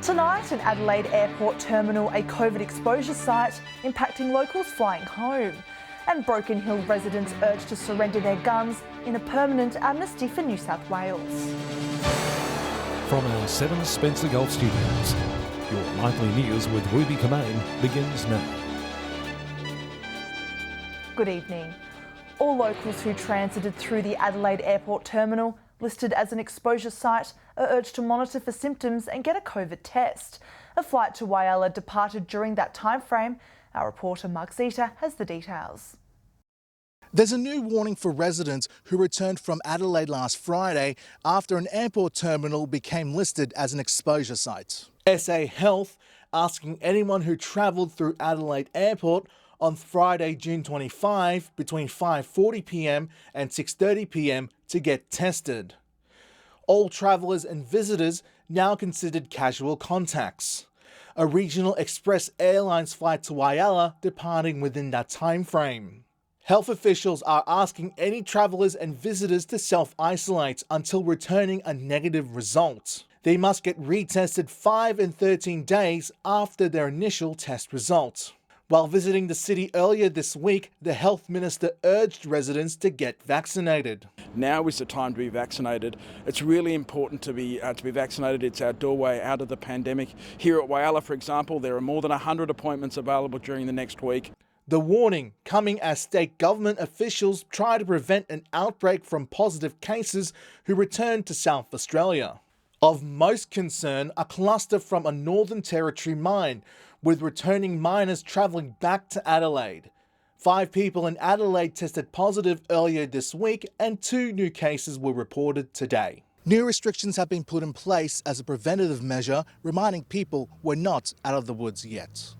Tonight, an Adelaide Airport terminal, a COVID exposure site impacting locals flying home. And Broken Hill residents urged to surrender their guns in a permanent amnesty for New South Wales. From our 7 Spencer Golf Studios, your nightly news with Ruby Kamain begins now. Good evening. All locals who transited through the Adelaide Airport terminal, listed as an exposure site, are urged to monitor for symptoms and get a COVID test. A flight to Whyalla departed during that time frame. Our reporter Mark Zeta has the details. There's a new warning for residents who returned from Adelaide last Friday after an airport terminal became listed as an exposure site. SA Health asking anyone who travelled through Adelaide Airport on Friday, June 25, between 5:40 p.m. and 6:30 p.m. to get tested. All travellers and visitors now considered casual contacts. A regional express airlines flight to Whyalla departing within that time frame. Health officials are asking any travellers and visitors to self-isolate until returning a negative result. They must get retested 5 and 13 days after their initial test result. While visiting the city earlier this week, the health minister urged residents to get vaccinated. Now is the time to be vaccinated. It's really important to be vaccinated. It's our doorway out of the pandemic. Here at Whyalla, for example, there are more than 100 appointments available during the next week. The warning coming as state government officials try to prevent an outbreak from positive cases who return to South Australia. Of most concern, a cluster from a Northern Territory mine, with returning miners travelling back to Adelaide. 5 people in Adelaide tested positive earlier this week and 2 new cases were reported today. New restrictions have been put in place as a preventative measure, reminding people we're not out of the woods yet.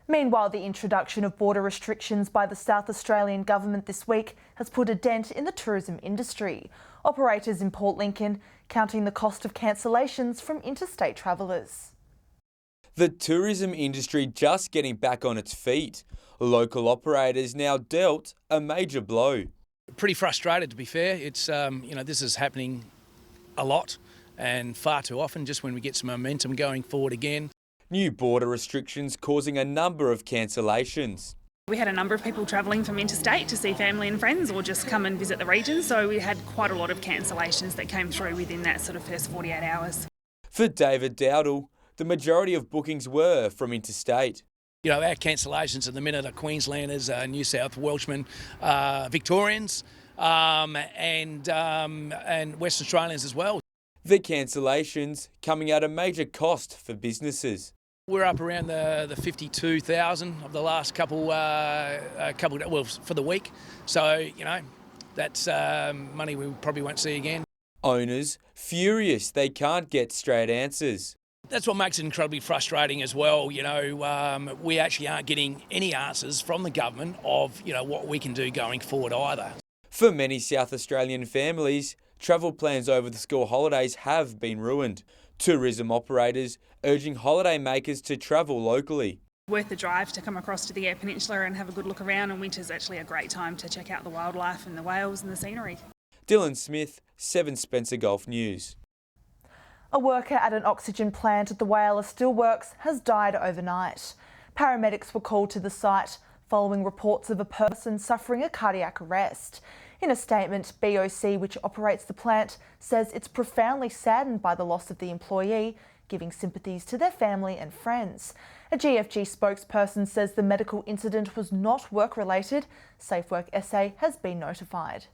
Meanwhile, the introduction of border restrictions by the South Australian government this week has put a dent in the tourism industry. Operators in Port Lincoln counting the cost of cancellations from interstate travellers. The tourism industry just getting back on its feet. Local operators now dealt a major blow. Pretty frustrated, to be fair. It's this is happening a lot and far too often, just when we get some momentum going forward again. New border restrictions causing a number of cancellations. We had a number of people travelling from interstate to see family and friends or just come and visit the region, so we had quite a lot of cancellations that came through within that sort of first 48 hours. For David Dowdle, the majority of bookings were from interstate. You know, our cancellations at the minute are Queenslanders, New South Welshmen, Victorians and Western Australians as well. The cancellations coming at a major cost for businesses. We're up around the 52,000 of the last couple for the week. So, you know, that's money we probably won't see again. Owners furious they can't get straight answers. That's what makes it incredibly frustrating as well. You know, we actually aren't getting any answers from the government of, you know, what we can do going forward either. For many South Australian families, travel plans over the school holidays have been ruined. Tourism operators urging holiday makers to travel locally. Worth the drive to come across to the Eyre Peninsula and have a good look around, and winter's actually a great time to check out the wildlife and the whales and the scenery. Dylan Smith, 7 Spencer Golf News. A worker at an oxygen plant at the Whyalla Steelworks has died overnight. Paramedics were called to the site following reports of a person suffering a cardiac arrest. In a statement, BOC, which operates the plant, says it's profoundly saddened by the loss of the employee, giving sympathies to their family and friends. A GFG spokesperson says the medical incident was not work-related. SafeWork SA has been notified.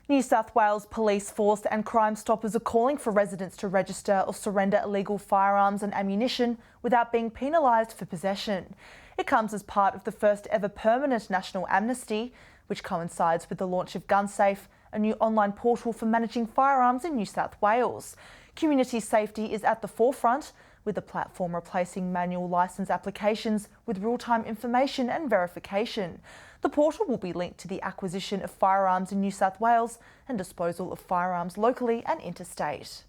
New South Wales Police Force and Crime Stoppers are calling for residents to register or surrender illegal firearms and ammunition without being penalised for possession. It comes as part of the first ever permanent national amnesty, which coincides with the launch of GunSafe, a new online portal for managing firearms in New South Wales. Community safety is at the forefront, with the platform replacing manual licence applications with real-time information and verification. The portal will be linked to the acquisition of firearms in New South Wales and disposal of firearms locally and interstate.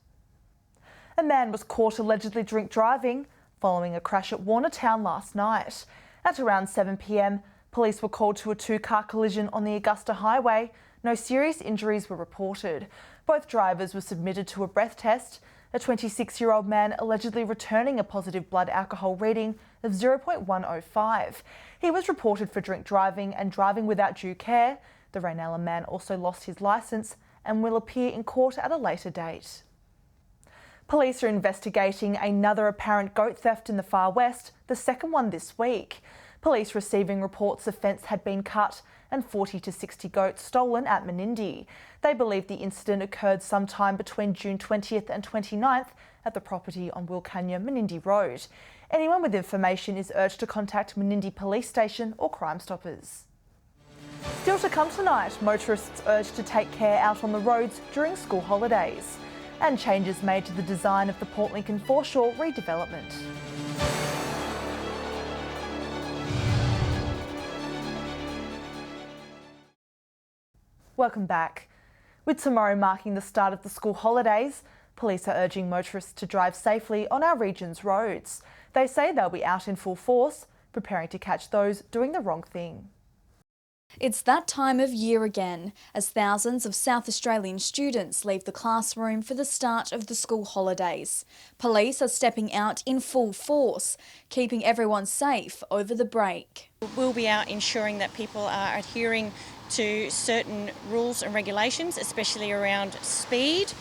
A man was caught allegedly drink driving following a crash at Warner Town last night. At around 7 p.m, police were called to a 2-car collision on the Augusta Highway. No serious injuries were reported. Both drivers were submitted to a breath test. A 26-year-old man allegedly returning a positive blood alcohol reading of 0.105. He was reported for drink driving and driving without due care. The Raynella man also lost his licence and will appear in court at a later date. Police are investigating another apparent goat theft in the Far West, the second one this week. Police receiving reports a fence had been cut and 40 to 60 goats stolen at Menindee. They believe the incident occurred sometime between June 20th and 29th at the property on Wilcannia, Menindee Road. Anyone with information is urged to contact Menindee Police Station or Crime Stoppers. Still to come tonight, motorists urged to take care out on the roads during school holidays. And changes made to the design of the Port Lincoln foreshore redevelopment. Welcome back. With tomorrow marking the start of the school holidays, police are urging motorists to drive safely on our region's roads. They say they'll be out in full force, preparing to catch those doing the wrong thing. It's that time of year again, as thousands of South Australian students leave the classroom for the start of the school holidays. Police are stepping out in full force, keeping everyone safe over the break. We'll be out ensuring that people are adhering to certain rules and regulations, especially around speed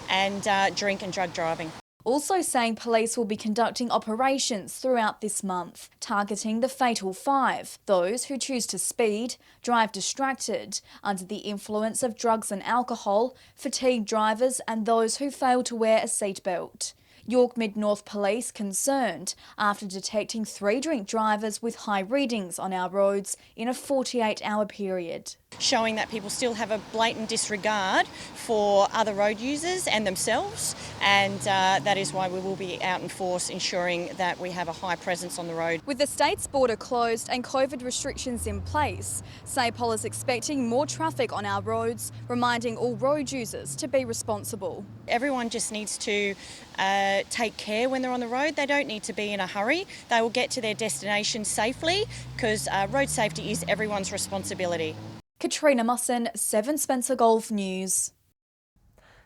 and drink and drug driving. Also saying police will be conducting operations throughout this month, targeting the fatal five, those who choose to speed, drive distracted, under the influence of drugs and alcohol, fatigued drivers and those who fail to wear a seatbelt. York Mid-North Police concerned after detecting 3 drink drivers with high readings on our roads in a 48-hour period. Showing that people still have a blatant disregard for other road users and themselves, and that is why we will be out in force ensuring that we have a high presence on the road. With the state's border closed and COVID restrictions in place, SAPOL is expecting more traffic on our roads, reminding all road users to be responsible. Everyone just needs to take care when they're on the road. They don't need to be in a hurry. They will get to their destination safely because road safety is everyone's responsibility. Katrina Musson, 7 Spencer Golf News.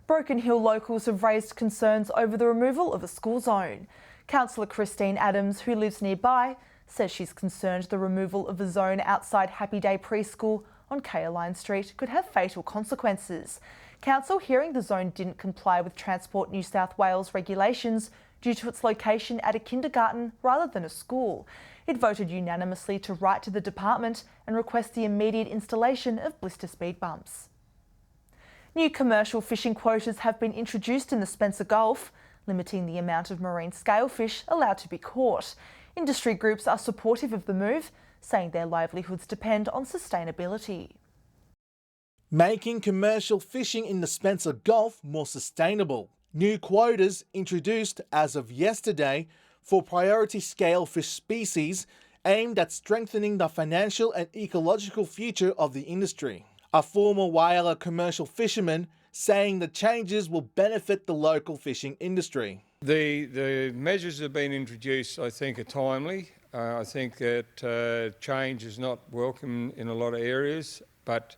Broken Hill locals have raised concerns over the removal of a school zone. Councillor Christine Adams, who lives nearby, says she's concerned the removal of a zone outside Happy Day Preschool on Caroline Street could have fatal consequences. Council hearing the zone didn't comply with Transport New South Wales regulations due to its location at a kindergarten rather than a school. It voted unanimously to write to the department and request the immediate installation of blister speed bumps. New commercial fishing quotas have been introduced in the Spencer Gulf, limiting the amount of marine scalefish allowed to be caught. Industry groups are supportive of the move, saying their livelihoods depend on sustainability. Making commercial fishing in the Spencer Gulf more sustainable. New quotas introduced as of yesterday for priority scalefish species aimed at strengthening the financial and ecological future of the industry. A former Whyalla commercial fisherman saying the changes will benefit the local fishing industry. The measures that have been introduced, I think, are timely. I think that change is not welcome in a lot of areas, but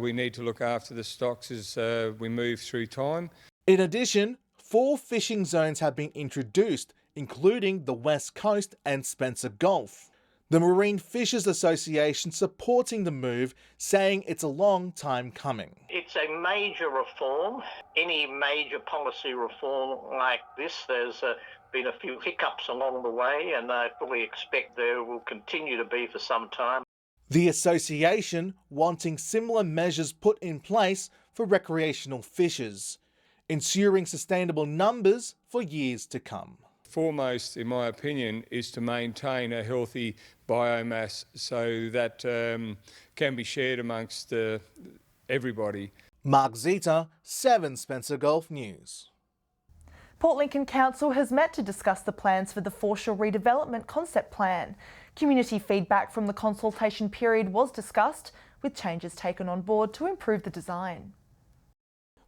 we need to look after the stocks as we move through time. In addition, 4 fishing zones have been introduced, including the West Coast and Spencer Gulf. The Marine Fishers Association supporting the move, saying it's a long time coming. It's a major reform. Any major policy reform like this, there's been a few hiccups along the way, and I fully expect there will continue to be for some time. The association wanting similar measures put in place for recreational fishers, ensuring sustainable numbers for years to come. Foremost, in my opinion, is to maintain a healthy biomass so that can be shared amongst everybody. Mark Zeta, 7 Spencer Golf News. Port Lincoln Council has met to discuss the plans for the foreshore redevelopment concept plan. Community feedback from the consultation period was discussed, with changes taken on board to improve the design.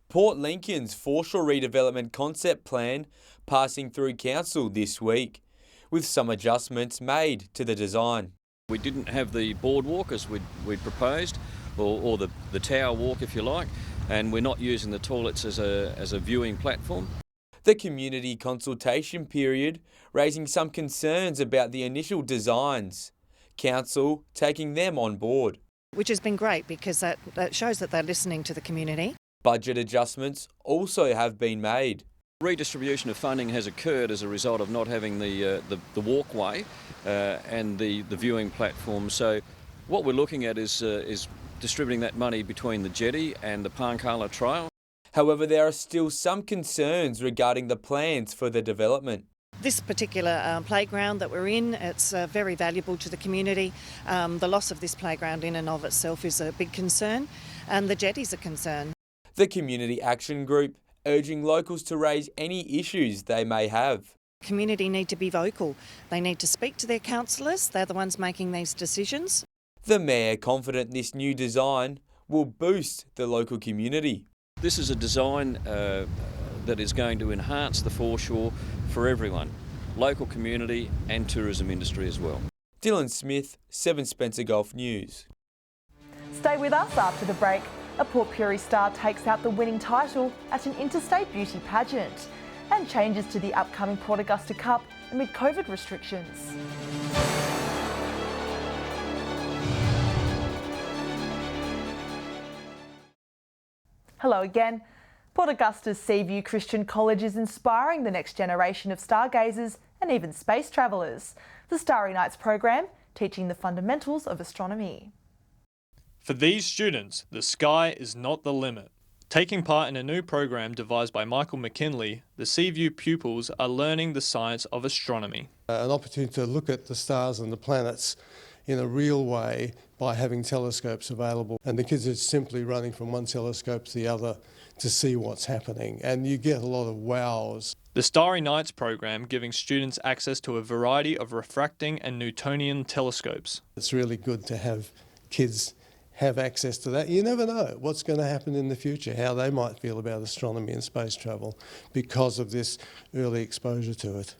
Port Lincoln's foreshore redevelopment concept plan passing through council this week, with some adjustments made to the design. We didn't have the boardwalk as we'd proposed, or the tower walk if you like, and we're not using the toilets as a viewing platform. the community consultation period, raising some concerns about the initial designs. Council taking them on board. Which has been great because that shows that they're listening to the community. Budget adjustments also have been made. Redistribution of funding has occurred as a result of not having the walkway and the viewing platform. So what we're looking at is distributing that money between the jetty and the Pankala Trail. However, there are still some concerns regarding the plans for the development. This particular playground that we're in, it's very valuable to the community. The loss of this playground in and of itself is a big concern, and the jetty's a concern. The Community Action Group urging locals to raise any issues they may have. Community need to be vocal. They need to speak to their councillors. They're the ones making these decisions. The Mayor confident this new design will boost the local community. This is a design that is going to enhance the foreshore for everyone, local community and tourism industry as well. Dylan Smith, 7 Spencer Golf News. Stay with us after the break. A Port Pirie star takes out the winning title at an interstate beauty pageant, and changes to the upcoming Port Augusta Cup amid COVID restrictions. Hello again. Port Augusta's Seaview Christian College is inspiring the next generation of stargazers and even space travellers. The Starry Nights program, teaching the fundamentals of astronomy. For these students, the sky is not the limit. Taking part in a new program devised by Michael McKinley, the Seaview pupils are learning the science of astronomy. An opportunity to look at the stars and the planets in a real way by having telescopes available. And the kids are simply running from one telescope to the other to see what's happening. And you get a lot of wows. The Starry Nights program giving students access to a variety of refracting and Newtonian telescopes. It's really good to have kids have access to that. You never know what's going to happen in the future, how they might feel about astronomy and space travel because of this early exposure to it.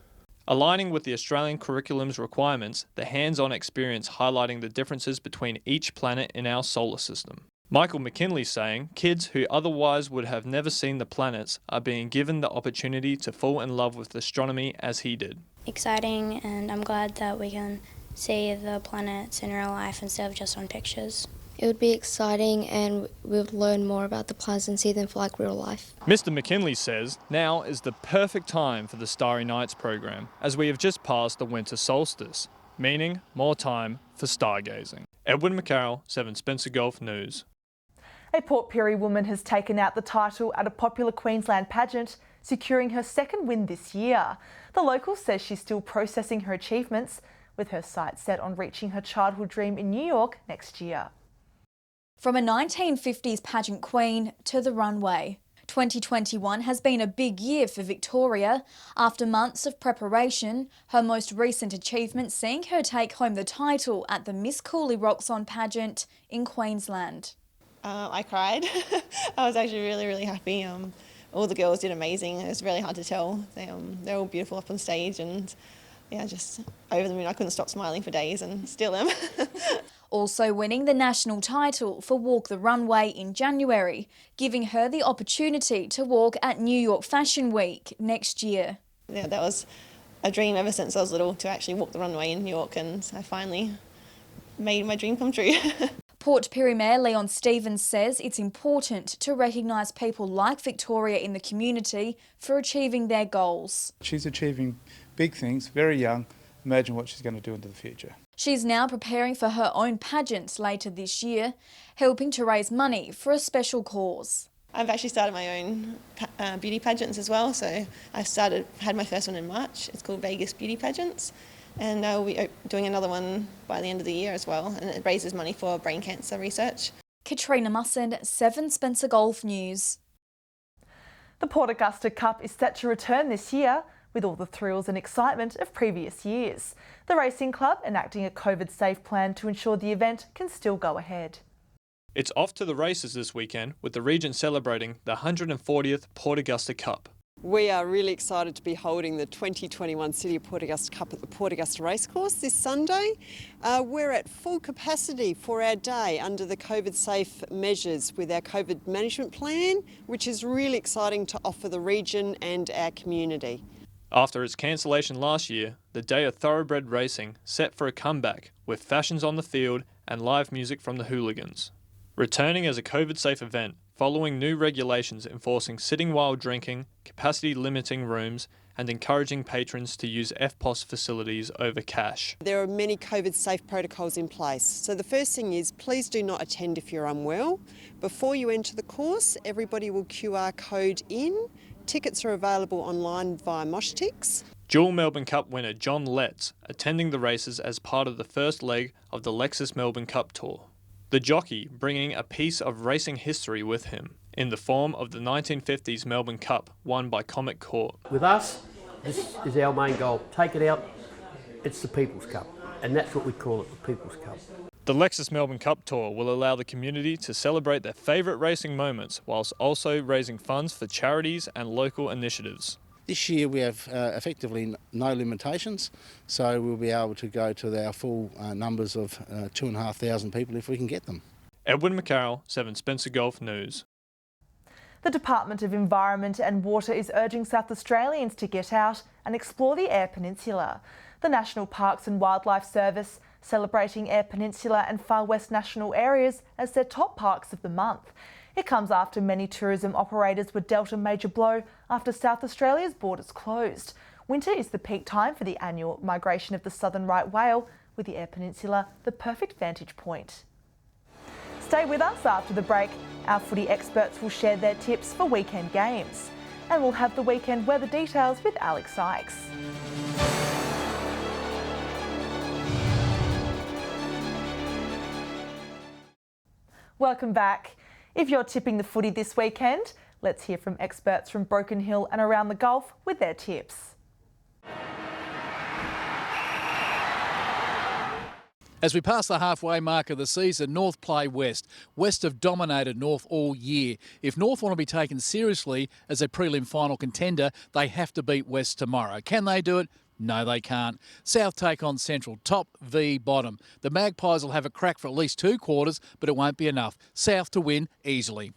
Aligning with the Australian curriculum's requirements, the hands-on experience highlighting the differences between each planet in our solar system. Michael McKinley saying kids who otherwise would have never seen the planets are being given the opportunity to fall in love with astronomy as he did. Exciting, and I'm glad that we can see the planets in real life instead of just on pictures. It would be exciting and we would learn more about the planets and see them for like real life. Mr. McKinley says now is the perfect time for the Starry Nights program, as we have just passed the winter solstice, meaning more time for stargazing. Edwin McCarroll, 7 Spencer Golf News. A Port Pirie woman has taken out the title at a popular Queensland pageant, securing her second win this year. The local says she's still processing her achievements, with her sights set on reaching her childhood dream in New York next year. From a 1950s pageant queen to the runway. 2021 has been a big year for Victoria. After months of preparation, her most recent achievement seeing her take home the title at the Miss Cooley Rocks On pageant in Queensland. I cried. I was actually really happy. All the girls did amazing. It was really hard to tell. They're all beautiful up on stage, and yeah, just over the moon. I couldn't stop smiling for days and still am. Also winning the national title for Walk the Runway in January, giving her the opportunity to walk at New York Fashion Week next year. Yeah, that was a dream ever since I was little, to actually walk the runway in New York, and I finally made my dream come true. Port Pirie Mayor Leon Stevens says it's important to recognise people like Victoria in the community for achieving their goals. She's achieving big things, very young. Imagine what she's going to do into the future. She's now preparing for her own pageant later this year, helping to raise money for a special cause. I've actually started my own beauty pageants as well. So I had my first one in March. It's called Vegas Beauty Pageants. And I will be doing another one by the end of the year as well. And it raises money for brain cancer research. Katrina Mussend, 7 Spencer Golf News. The Port Augusta Cup is set to return this year, with all the thrills and excitement of previous years. The racing club enacting a COVID-safe plan to ensure the event can still go ahead. It's off to the races this weekend, with the region celebrating the 140th Port Augusta Cup. We are really excited to be holding the 2021 City of Port Augusta Cup at the Port Augusta Racecourse this Sunday. We're at full capacity for our day under the COVID-safe measures with our COVID management plan, which is really exciting to offer the region and our community. After its cancellation last year, the Day of Thoroughbred Racing set for a comeback with fashions on the field and live music from the hooligans. Returning as a COVID-safe event, following new regulations enforcing sitting while drinking, capacity limiting rooms, and encouraging patrons to use FPOS facilities over cash. There are many COVID-safe protocols in place. So the first thing is, please do not attend if you're unwell. Before you enter the course, everybody will QR code in. Tickets are available online via Moshtix. Dual Melbourne Cup winner John Letts attending the races as part of the first leg of the Lexus Melbourne Cup Tour. The jockey bringing a piece of racing history with him in the form of the 1950s Melbourne Cup won by Comic Court. With us, this is our main goal. Take it out, it's the People's Cup, and that's what we call it, the People's Cup. The Lexus Melbourne Cup Tour will allow the community to celebrate their favourite racing moments whilst also raising funds for charities and local initiatives. This year we have effectively no limitations, so we'll be able to go to our full numbers of 2,500 people if we can get them. Edwin McCarroll, 7 Spencer Golf News. The Department of Environment and Water is urging South Australians to get out and explore the Eyre Peninsula. The National Parks and Wildlife Service celebrating Eyre Peninsula and Far West National Areas as their top parks of the month. It comes after many tourism operators were dealt a major blow after South Australia's borders closed. Winter is the peak time for the annual migration of the southern right whale, with the Eyre Peninsula the perfect vantage point. Stay with us after the break. Our footy experts will share their tips for weekend games. And we'll have the weekend weather details with Alex Sykes. Welcome back. If you're tipping the footy this weekend, let's hear from experts from Broken Hill and around the Gulf with their tips. As we pass the halfway mark of the season, North play West. West have dominated North all year. If North want to be taken seriously as a prelim final contender, they have to beat West tomorrow. Can they do it? No, they can't. South take on Central, top v bottom. The Magpies will have a crack for at least 2 quarters, but it won't be enough. South to win easily.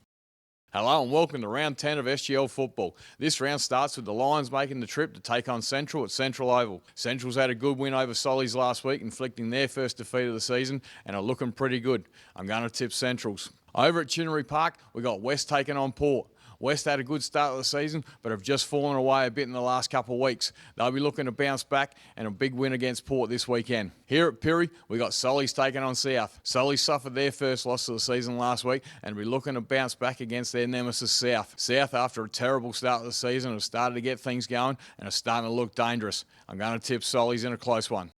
Hello and welcome to round 10 of SGL football. This round starts with the Lions making the trip to take on Central at Central Oval. Central's had a good win over Solly's last week, inflicting their first defeat of the season, and are looking pretty good. I'm going to tip Centrals. Over at Chinnery Park, we got West taking on Port. West had a good start of the season, but have just fallen away a bit in the last couple of weeks. They'll be looking to bounce back and a big win against Port this weekend. Here at Pirrie, we got Solly's taking on South. Solly's suffered their first loss of the season last week and will be looking to bounce back against their nemesis South. South, after a terrible start of the season, have started to get things going and are starting to look dangerous. I'm going to tip Solly's in a close one.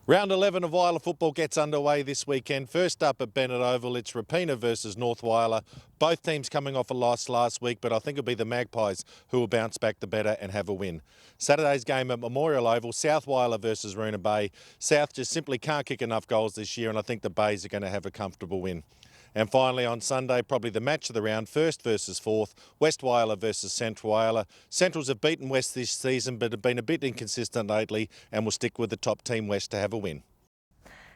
Round 11 of Whyalla football gets underway this weekend. First up at Bennett Oval, it's Rapina versus North Whyalla. Both teams coming off a loss last week, but I think it'll be the Magpies who will bounce back the better and have a win. Saturday's game at Memorial Oval, South Whyalla versus Roona Bay. South just simply can't kick enough goals this year, and I think the Bays are going to have a comfortable win. And finally on Sunday, probably the match of the round, first versus fourth, West Whyalla versus Central Whyalla. Centrals have beaten West this season but have been a bit inconsistent lately and will stick with the top team West to have a win.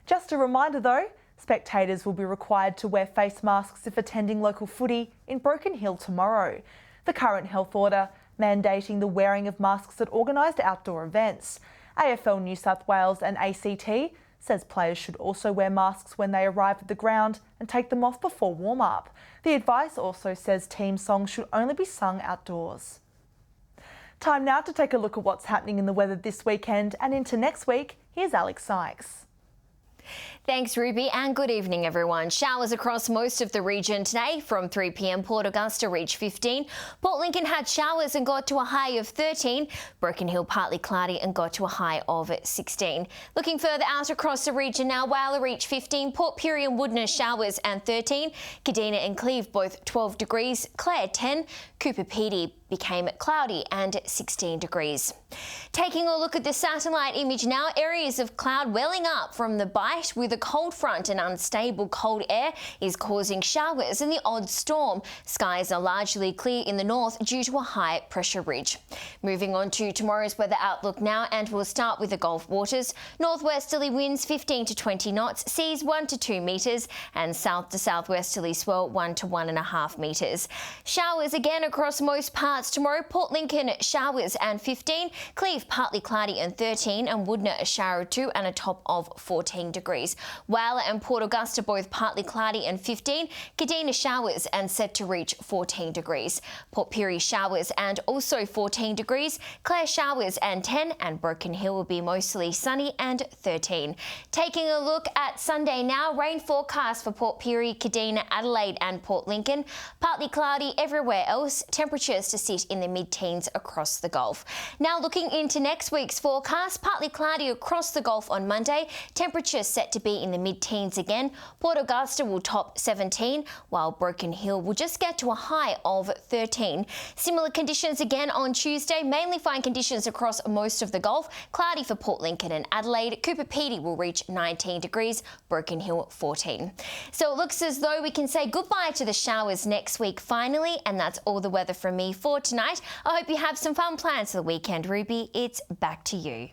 Just a reminder though, spectators will be required to wear face masks if attending local footy in Broken Hill tomorrow. The current health order mandating the wearing of masks at organised outdoor events. AFL New South Wales and ACT says players should also wear masks when they arrive at the ground and take them off before warm-up. The advice also says team songs should only be sung outdoors. Time now to take a look at what's happening in the weather this weekend and into next week. Here's Alex Sykes. Thanks, Ruby, and good evening, everyone. Showers across most of the region today. From 3 p.m, Port Augusta reached 15. Port Lincoln had showers and got to a high of 13. Broken Hill partly cloudy and got to a high of 16. Looking further out across the region now, Whyalla reached 15. Port Pirie and Woodness showers and 13. Kadina and Cleve both 12 degrees. Clare 10. Cooper Pedy became cloudy and 16 degrees. Taking a look at the satellite image now, areas of cloud welling up from the Bight with a cold front and unstable cold air is causing showers and the odd storm. Skies are largely clear in the north due to a high pressure ridge. Moving on to tomorrow's weather outlook now, and we'll start with the Gulf waters. Northwesterly winds 15 to 20 knots, seas 1 to 2 metres, and south to southwesterly swell 1 to 1.5 metres. Showers again across most parts tomorrow. Port Lincoln showers and 15, Cleve partly cloudy and 13, and Woodner a shower 2 and a top of 14 degrees. Whyalla and Port Augusta both partly cloudy and 15, Kadina showers and set to reach 14 degrees. Port Pirie showers and also 14 degrees, Clare showers and 10, and Broken Hill will be mostly sunny and 13. Taking a look at Sunday now, rain forecast for Port Pirie, Kadina, Adelaide and Port Lincoln. Partly cloudy everywhere else, temperatures to sit in the mid-teens across the Gulf. Now looking into next week's forecast, partly cloudy across the Gulf on Monday, temperatures set to be in the mid-teens again. Port Augusta will top 17, while Broken Hill will just get to a high of 13. Similar conditions again on Tuesday, mainly fine conditions across most of the Gulf. Cloudy for Port Lincoln and Adelaide. Cooper Pedy will reach 19 degrees, Broken Hill 14. So it looks as though we can say goodbye to the showers next week finally, and that's all the weather from me for tonight. I hope you have some fun plans for the weekend. Ruby, it's back to you.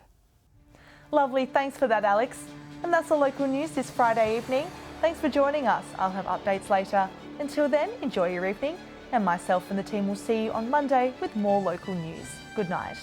Lovely, thanks for that, Alex. And that's the local news this Friday evening. Thanks for joining us. I'll have updates later. Until then, enjoy your evening, and myself and the team will see you on Monday with more local news. Good night.